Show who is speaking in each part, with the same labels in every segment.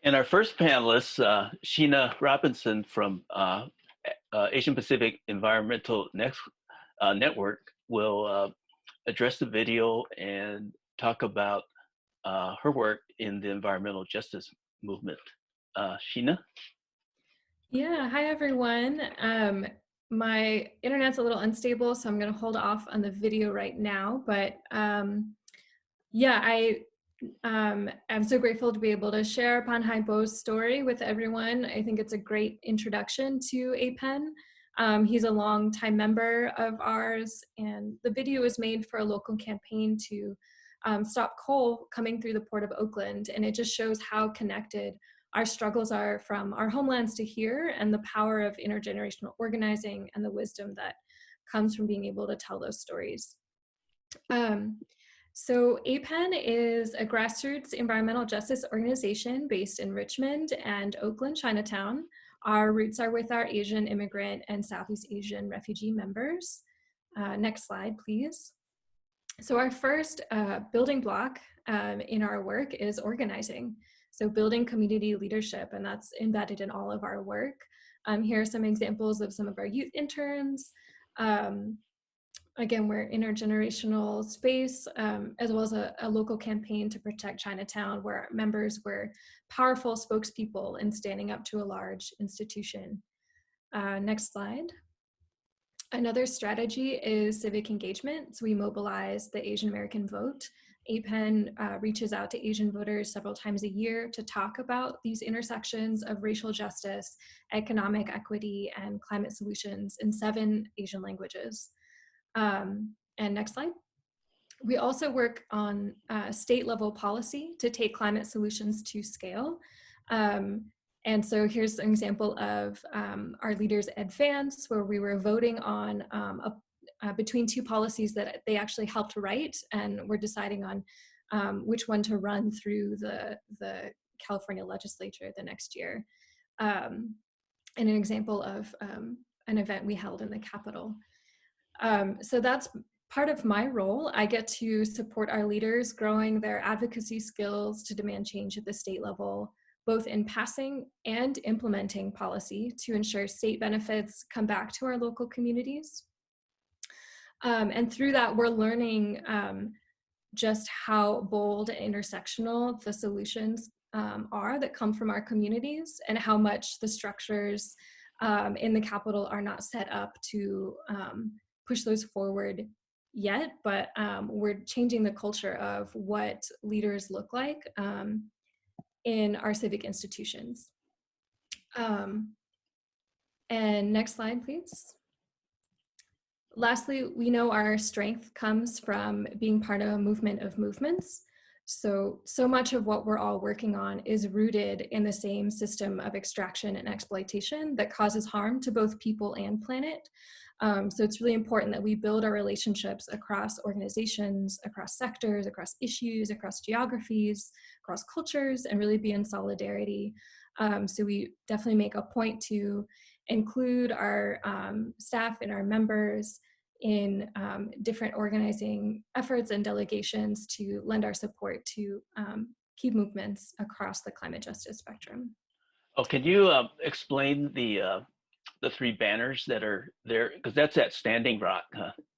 Speaker 1: And our first panelist, Sheena Robinson from Asian Pacific Environmental Network, will address the video and talk about her work in the environmental justice movement. Sheena?
Speaker 2: Yeah, hi everyone. My internet's a little unstable, so I'm going to hold off on the video right now. But yeah, I'm so grateful to be able to share Pan Hai Bo's story with everyone. I think it's a great introduction to APEN. He's a longtime member of ours, and the video was made for a local campaign to stop coal coming through the Port of Oakland, and it just shows how connected our struggles are from our homelands to here, and the power of intergenerational organizing and the wisdom that comes from being able to tell those stories. So APEN is a grassroots environmental justice organization based in Richmond and Oakland, Chinatown. Our roots are with our Asian immigrant and Southeast Asian refugee members. Next slide, please. So our first building block in our work is organizing. So building community leadership, and that's embedded in all of our work. Here are some examples of some of our youth interns. Again, we're intergenerational space, as well as a local campaign to protect Chinatown, where members were powerful spokespeople in standing up to a large institution. Next slide. Another strategy is civic engagement. So we mobilize the Asian American vote. APEN reaches out to Asian voters several times a year to talk about these intersections of racial justice, economic equity, and climate solutions in 7 Asian languages. And next slide. We also work on state level policy to take climate solutions to scale. And so here's an example of our leaders advance, where we were voting on between 2 policies that they actually helped write, and we're deciding on which one to run through the California legislature the next year. And an example of an event we held in the Capitol. So that's part of my role. I get to support our leaders growing their advocacy skills to demand change at the state level, both in passing and implementing policy to ensure state benefits come back to our local communities. And through that, we're learning just how bold and intersectional the solutions are that come from our communities, and how much the structures in the Capitol are not set up to push those forward yet, but we're changing the culture of what leaders look like in our civic institutions. And next slide, please. Lastly, we know our strength comes from being part of a movement of movements. So much of what we're all working on is rooted in the same system of extraction and exploitation that causes harm to both people and planet. So it's really important that we build our relationships across organizations, across sectors, across issues, across geographies, across cultures, and really be in solidarity. So we definitely make a point to include our staff and our members in different organizing efforts and delegations to lend our support to key movements across the climate justice spectrum.
Speaker 1: Oh, can you explain the 3 banners that are there? Because that's at Standing Rock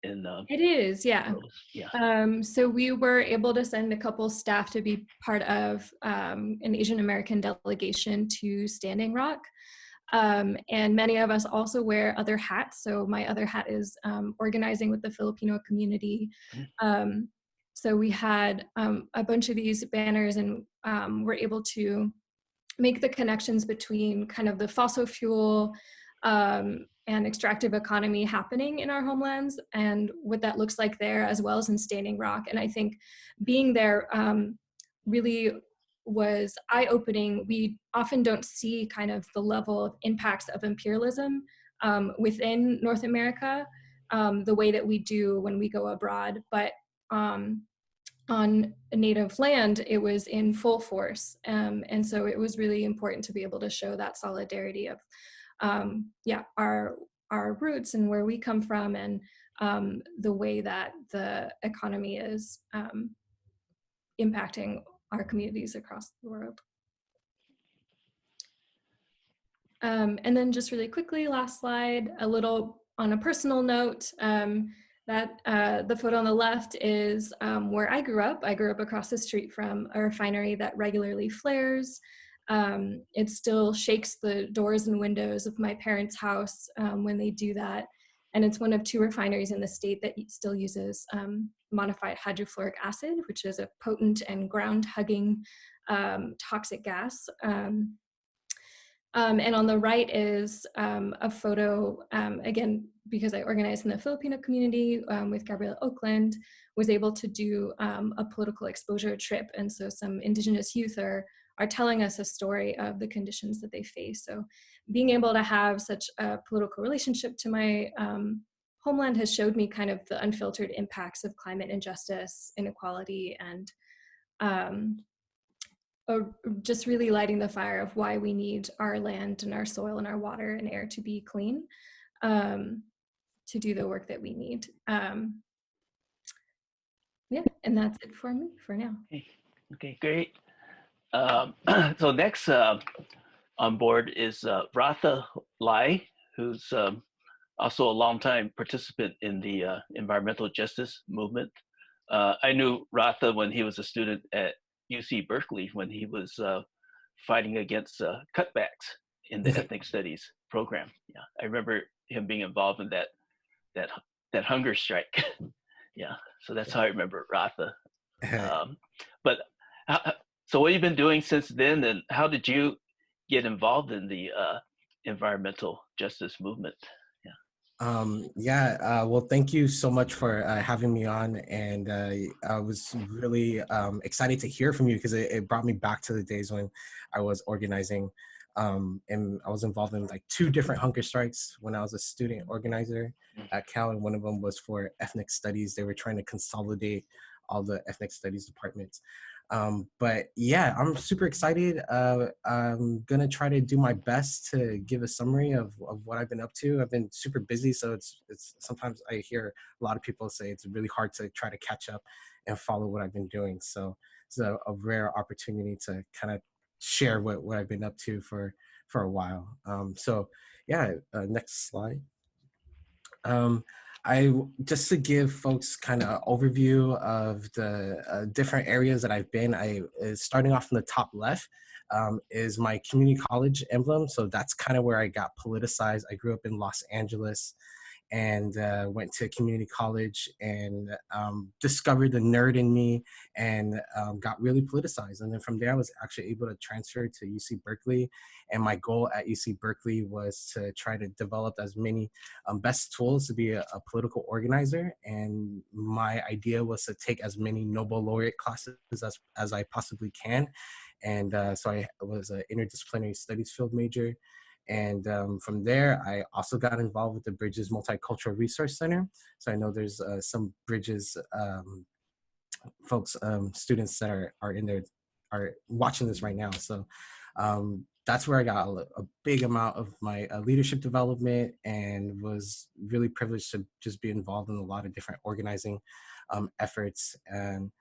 Speaker 1: in
Speaker 2: It is, yeah.
Speaker 1: Yeah.
Speaker 2: So we were able to send a couple staff to be part of an Asian American delegation to Standing Rock. And many of us also wear other hats. So my other hat is organizing with the Filipino community. So we had a bunch of these banners, and we're able to make the connections between kind of the fossil fuel and extractive economy happening in our homelands, and what that looks like there, as well as in Standing Rock. And I think being there really was eye-opening. We often don't see kind of the level of impacts of imperialism within North America the way that we do when we go abroad, but on native land, it was in full force. And so it was really important to be able to show that solidarity of our roots and where we come from, and the way that the economy is impacting our communities across the world. And then just really quickly, last slide, a little on a personal note, the photo on the left is where I grew up. I grew up across the street from a refinery that regularly flares. It still shakes the doors and windows of my parents' house when they do that. And it's one of 2 refineries in the state that still uses modified hydrofluoric acid, which is a potent and ground-hugging toxic gas. And on the right is a photo, again, because I organized in the Filipino community with Gabriela Oakland, was able to do a political exposure trip. And so some Indigenous youth are telling us a story of the conditions that they face. So being able to have such a political relationship to my homeland has showed me kind of the unfiltered impacts of climate injustice, inequality, and just really lighting the fire of why we need our land and our soil and our water and air to be clean to do the work that we need. Yeah, and that's it for me for now.
Speaker 1: Okay, great. So next on board is Ratha Lai, who's also a longtime participant in the environmental justice movement. I knew Ratha when he was a student at UC Berkeley, when he was fighting against cutbacks in the ethnic studies program. Yeah, I remember him being involved in that hunger strike. Yeah, so that's how I remember Ratha. But so what have you been doing since then, and how did you get involved in the environmental justice movement?
Speaker 3: Well, thank you so much for having me on, and I was really excited to hear from you because it brought me back to the days when I was organizing, and I was involved in like 2 different hunger strikes when I was a student organizer at Cal, and one of them was for ethnic studies. They were trying to consolidate all the ethnic studies departments. But yeah, I'm super excited. I'm gonna try to do my best to give a summary of what I've been up to. I've been super busy, so it's sometimes I hear a lot of people say it's really hard to try to catch up and follow what I've been doing. So it's a rare opportunity to kind of share what I've been up to for a while. Next slide. Just to give folks kind of overview of the different areas that I've been, starting off from the top left is my community college emblem. So that's kind of where I got politicized. I grew up in Los Angeles and went to community college and discovered the nerd in me and got really politicized. And then from there, I was actually able to transfer to UC Berkeley. And my goal at UC Berkeley was to try to develop as many best tools to be a political organizer. And my idea was to take as many Nobel laureate classes as I possibly can. And so I was an interdisciplinary studies field major. And from there, I also got involved with the Bridges Multicultural Resource Center. So I know there's some Bridges folks, students that are in there, are watching this right now. So that's where I got a big amount of my leadership development and was really privileged to just be involved in a lot of different organizing efforts. And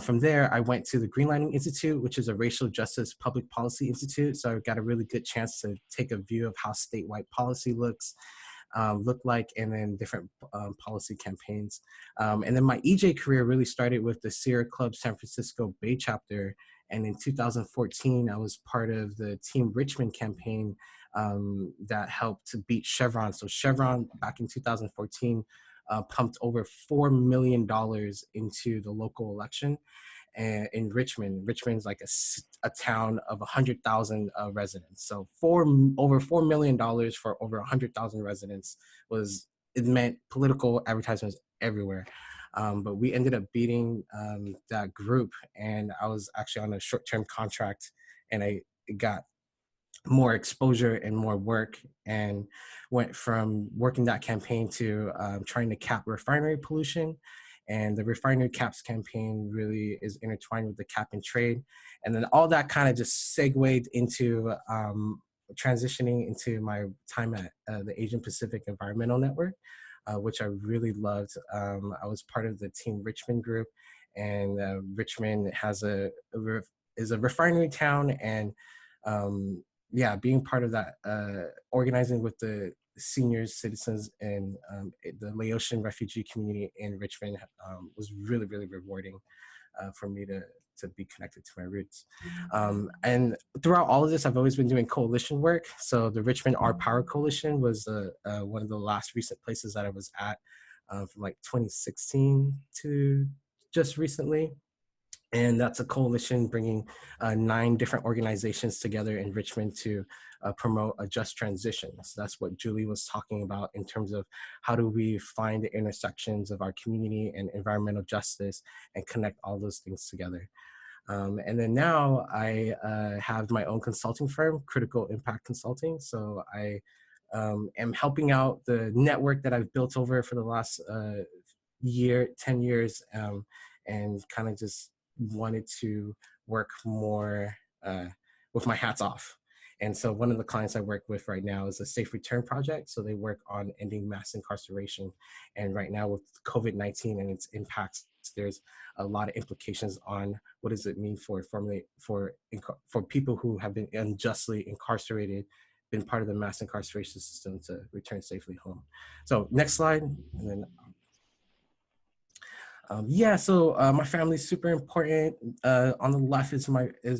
Speaker 3: from there, I went to the Greenlining Institute, which is a racial justice public policy institute. So I got a really good chance to take a view of how statewide policy look like, and then different policy campaigns. And then my EJ career really started with the Sierra Club San Francisco Bay chapter. And in 2014, I was part of the Team Richmond campaign that helped to beat Chevron. So Chevron, back in 2014, pumped over $4 million into the local election in Richmond. Richmond's like a town of 100,000 residents. So over $4 million for over 100,000 residents it meant political advertisements everywhere. But we ended up beating that group, and I was actually on a short-term contract, and I got more exposure and more work, and went from working that campaign to trying to cap refinery pollution. And the refinery caps campaign really is intertwined with the cap and trade. And then all that kind of just segued into transitioning into my time at the Asian Pacific Environmental Network, which I really loved. I was part of the Team Richmond group, and Richmond is a refinery town, and yeah, being part of that, organizing with the senior citizens and the Laotian refugee community in Richmond was really, really rewarding for me to be connected to my roots. And throughout all of this, I've always been doing coalition work. So the Richmond Our Power Coalition was one of the last recent places that I was at from like 2016 to just recently. And that's a coalition bringing 9 different organizations together in Richmond to promote a just transition. So that's what Julie was talking about in terms of how do we find the intersections of our community and environmental justice and connect all those things together. And then now I have my own consulting firm, Critical Impact Consulting. So I am helping out the network that I've built over for the last 10 years, and kind of just wanted to work more with my hats off. And so one of the clients I work with right now is a Safe Return Project. So they work on ending mass incarceration. And right now with COVID-19 and its impacts, there's a lot of implications on what does it mean for people who have been unjustly incarcerated, been part of the mass incarceration system, to return safely home. So next slide, and then yeah, so my family is super important. On the left is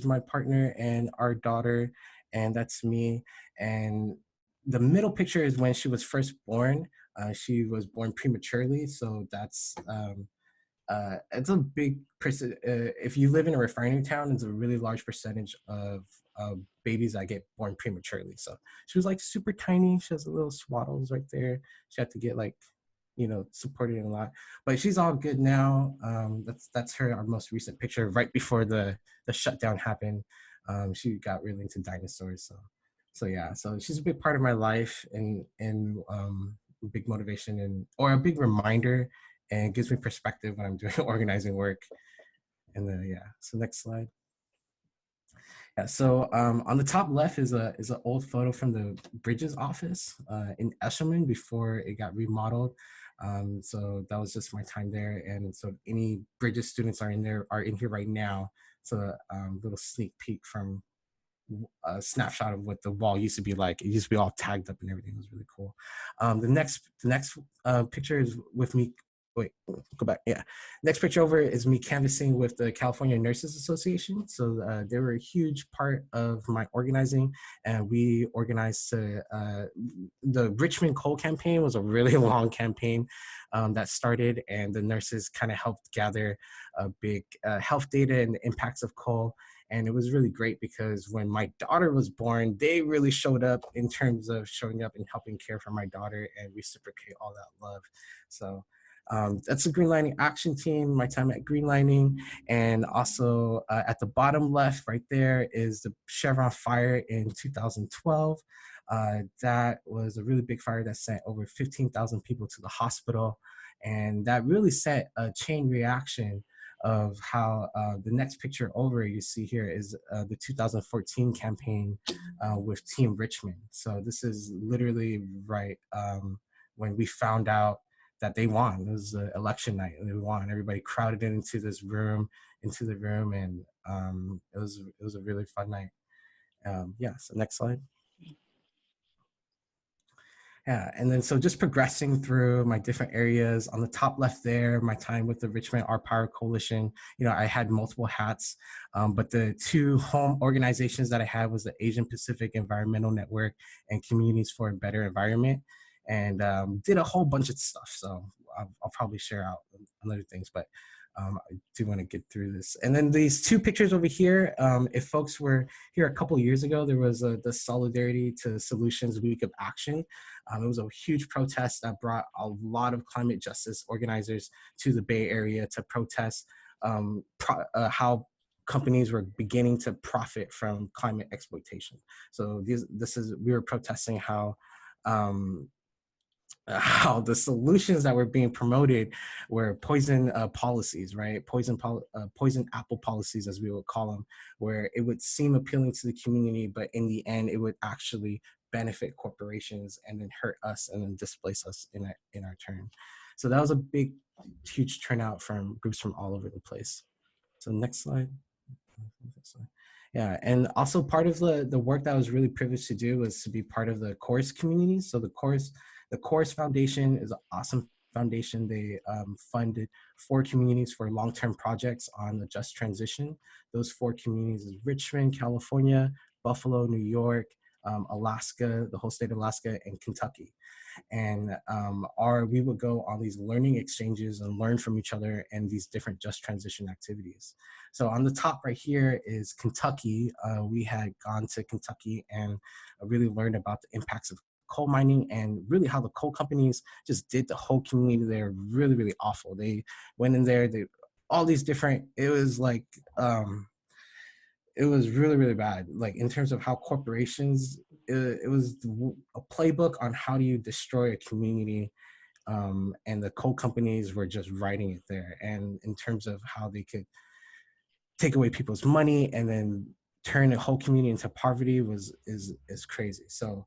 Speaker 3: my partner and our daughter, and that's me. And the middle picture is when she was first born. She was born prematurely, so that's it's a big percent. If you live in a refining town, it's a really large percentage of babies that get born prematurely. So she was like super tiny. She has little swaddles right there. She had to get like, supported a lot, but she's all good now. That's our most recent picture right before the shutdown happened. She got really into dinosaurs, so yeah, so she's a big part of my life and a big motivation or a big reminder, and gives me perspective when I'm doing organizing work. And then yeah, so next slide. Yeah, so on the top left is an old photo from the Bridges office in Eshelman before it got remodeled. So that was just my time there, and so any Bridges students are in here right now. So a little sneak peek from a snapshot of what the wall used to be like. It used to be all tagged up and everything. It was really cool. The next picture is with me. Wait, go back. Yeah. Next picture over is me canvassing with the California Nurses Association. So they were a huge part of my organizing, and we organized the Richmond Coal campaign was a really long campaign that started, and the nurses kind of helped gather a big health data and the impacts of coal. And it was really great because when my daughter was born, they really showed up in terms of showing up and helping care for my daughter and reciprocate all that love. So that's the Green Lining Action Team, my time at Green Lining. And also at the bottom left right there is the Chevron fire in 2012. That was a really big fire that sent over 15,000 people to the hospital. And that really set a chain reaction of how the next picture over you see here is the 2014 campaign with Team Richmond. So this is literally right when we found out that they won. It was election night and they won. Everybody crowded into the room, and it was a really fun night. Yeah, so next slide. Yeah, and then so just progressing through my different areas. On the top left there, my time with the Richmond Our Power Coalition, I had multiple hats, but the 2 home organizations that I had was the Asian Pacific Environmental Network and Communities for a Better Environment, and did a whole bunch of stuff. So I'll probably share out other things, but I do want to get through this. And then these 2 pictures over here, if folks were here a couple of years ago, there was the Solidarity to Solutions Week of Action. It was a huge protest that brought a lot of climate justice organizers to the Bay Area to protest how companies were beginning to profit from climate exploitation. So we were protesting how the solutions that were being promoted were poison policies, right? Poison apple policies, as we would call them, where it would seem appealing to the community, but in the end, it would actually benefit corporations and then hurt us and then displace us in our turn. So that was a huge turnout from groups from all over the place. So next slide. Yeah, and also part of the work that I was really privileged to do was to be part of the Chorus community. So the Chorus Foundation is an awesome foundation. They funded 4 communities for long-term projects on the just transition. Those 4 communities is Richmond, California, Buffalo, New York, Alaska, the whole state of Alaska, and Kentucky. And we would go on these learning exchanges and learn from each other and these different just transition activities. So on the top right here is Kentucky. We had gone to Kentucky and really learned about the impacts of coal mining and really how the coal companies just did the whole community there really, really awful. They went in there, all these different, it was like, it was really, really bad. Like in terms of how corporations, it was a playbook on how do you destroy a community, and the coal companies were just writing it there. And in terms of how they could take away people's money and then turn a whole community into poverty is crazy. So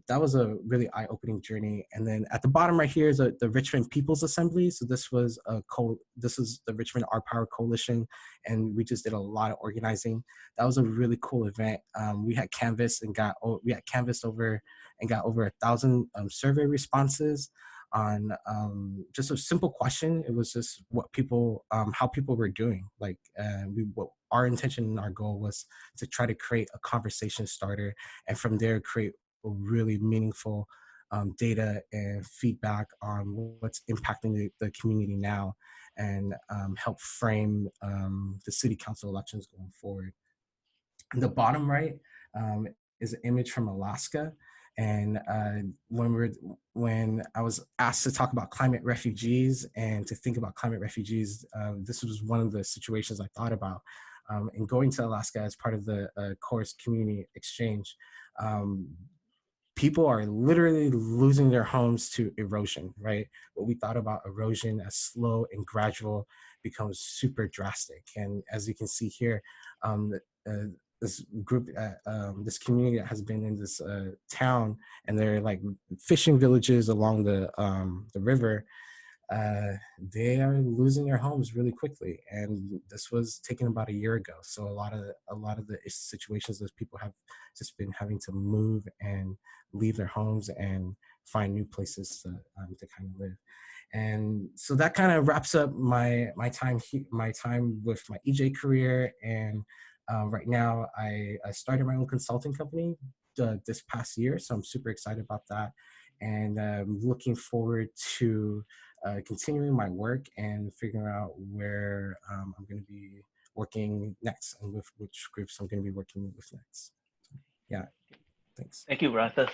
Speaker 3: that was a really eye-opening journey. And then at the bottom right here is the Richmond People's Assembly. So this was the Richmond Our Power Coalition, and we just did a lot of organizing. That was a really cool event. We had canvassed over 1,000 survey responses on just a simple question. It was just how people were doing. Like what our intention and our goal was to try to create a conversation starter, and from there create a really meaningful data and feedback on what's impacting the community now, and help frame the city council elections going forward. In the bottom right is an image from Alaska. And when I was asked to talk about climate refugees and to think about climate refugees, this was one of the situations I thought about. And going to Alaska as part of the Chorus Community Exchange, people are literally losing their homes to erosion, right? What we thought about erosion as slow and gradual becomes super drastic. And as you can see here, this group, this community that has been in this town, and they're like fishing villages along the river, they are losing their homes really quickly. And this was taken about a year ago. So a lot of the situations that people have just been having to move and leave their homes and find new places to kind of live. And so that kind of wraps up my time with my EJ career. And right now I started my own consulting company this past year, so I'm super excited about that, and looking forward to continuing my work and figuring out where I'm going to be working next and with which groups I'm going to be working with next. Yeah, thanks.
Speaker 1: Thank you, Ratha.